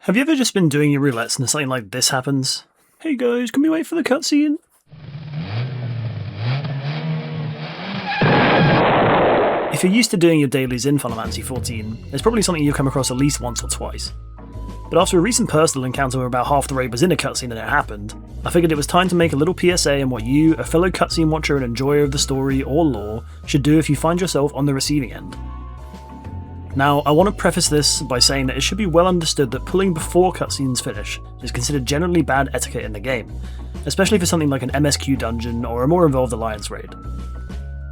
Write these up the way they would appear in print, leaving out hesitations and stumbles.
Have you ever just been doing your roulettes and something like this happens? Hey guys, can we wait for the cutscene? If you're used to doing your dailies in FFXIV, it's probably something you've come across at least once or twice. But after a recent personal encounter where about half the raid was in a cutscene and it happened, I figured it was time to make a little PSA on what you, a fellow cutscene watcher and enjoyer of the story or lore, should do if you find yourself on the receiving end. Now, I want to preface this by saying that it should be well understood that pulling before cutscenes finish is considered generally bad etiquette in the game, especially for something like an MSQ dungeon or a more involved alliance raid.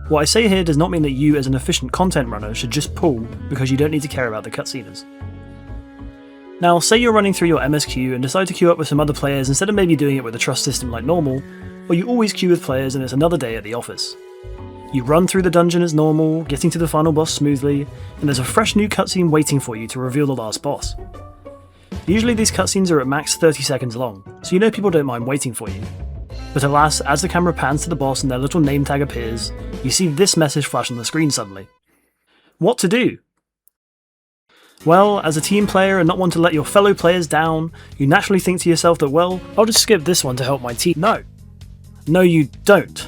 What I say here does not mean that you as an efficient content runner should just pull because you don't need to care about the cutsceners. Now, say you're running through your MSQ and decide to queue up with some other players instead of maybe doing it with a trust system like normal, or you always queue with players and it's another day at the office. You run through the dungeon as normal, getting to the final boss smoothly, and there's a fresh new cutscene waiting for you to reveal the last boss. Usually these cutscenes are at max 30 seconds long, so you know people don't mind waiting for you. But alas, as the camera pans to the boss and their little name tag appears, you see this message flash on the screen suddenly. What to do? Well, as a team player and not want to let your fellow players down, you naturally think to yourself that, well, I'll just skip this one to help my team. No. No, you don't.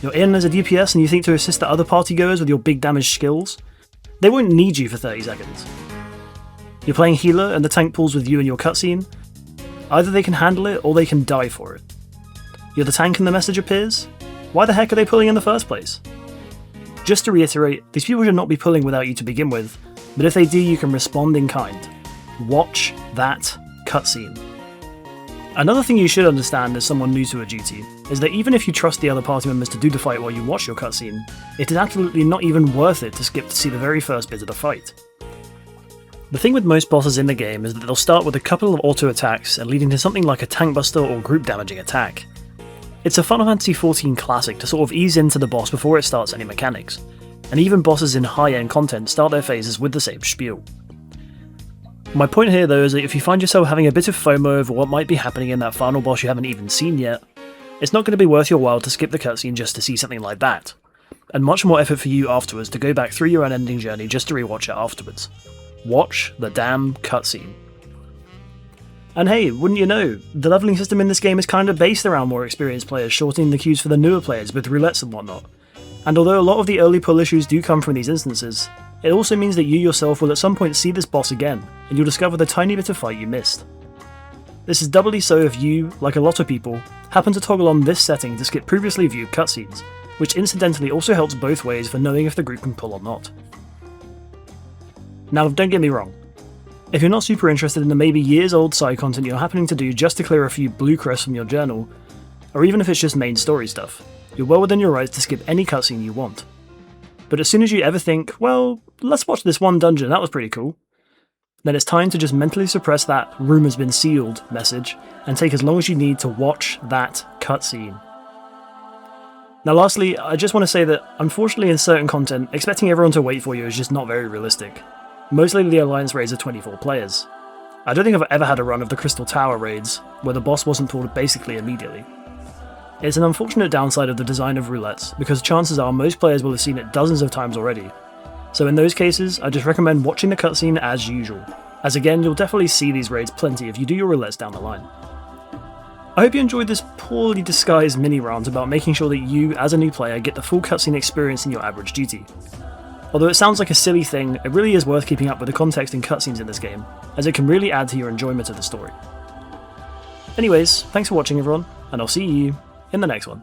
You're in as a DPS and you think to assist the other partygoers with your big damage skills? They won't need you for 30 seconds. You're playing healer and the tank pulls with you in your cutscene? Either they can handle it or they can die for it. You're the tank and the message appears? Why the heck are they pulling in the first place? Just to reiterate, these people should not be pulling without you to begin with, but if they do, you can respond in kind. Watch that cutscene. Another thing you should understand as someone new to a duty is that even if you trust the other party members to do the fight while you watch your cutscene, it is absolutely not even worth it to skip to see the very first bit of the fight. The thing with most bosses in the game is that they'll start with a couple of auto attacks and leading to something like a tank buster or group damaging attack. It's a FFXIV classic to sort of ease into the boss before it starts any mechanics, and even bosses in high-end content start their phases with the same spiel. My point here though is that if you find yourself having a bit of FOMO over what might be happening in that final boss you haven't even seen yet, it's not going to be worth your while to skip the cutscene just to see something like that, and much more effort for you afterwards to go back through your unending journey just to rewatch it afterwards. Watch the damn cutscene. And hey, wouldn't you know, the leveling system in this game is kind of based around more experienced players shortening the queues for the newer players with roulettes and whatnot, and although a lot of the early pull issues do come from these instances, it also means that you yourself will at some point see this boss again, and you'll discover the tiny bit of fight you missed. This is doubly so if you, like a lot of people, happen to toggle on this setting to skip previously viewed cutscenes, which incidentally also helps both ways for knowing if the group can pull or not. Now don't get me wrong, if you're not super interested in the maybe years old side content you're happening to do just to clear a few blue crests from your journal, or even if it's just main story stuff, you're well within your rights to skip any cutscene you want. But as soon as you ever think, well, let's watch this one dungeon, that was pretty cool, then it's time to just mentally suppress that "room has been sealed" message and take as long as you need to watch that cutscene. Now lastly, I just want to say that unfortunately in certain content, expecting everyone to wait for you is just not very realistic. Mostly the Alliance raids are 24 players. I don't think I've ever had a run of the Crystal Tower raids where the boss wasn't pulled basically immediately. It's an unfortunate downside of the design of roulettes, because chances are most players will have seen it dozens of times already. So in those cases, I just recommend watching the cutscene as usual, as again you'll definitely see these raids plenty if you do your roulettes down the line. I hope you enjoyed this poorly disguised mini-rant about making sure that you, as a new player, get the full cutscene experience in your average duty. Although it sounds like a silly thing, it really is worth keeping up with the context and cutscenes in this game, as it can really add to your enjoyment of the story. Anyways, thanks for watching everyone, and I'll see you in the next one.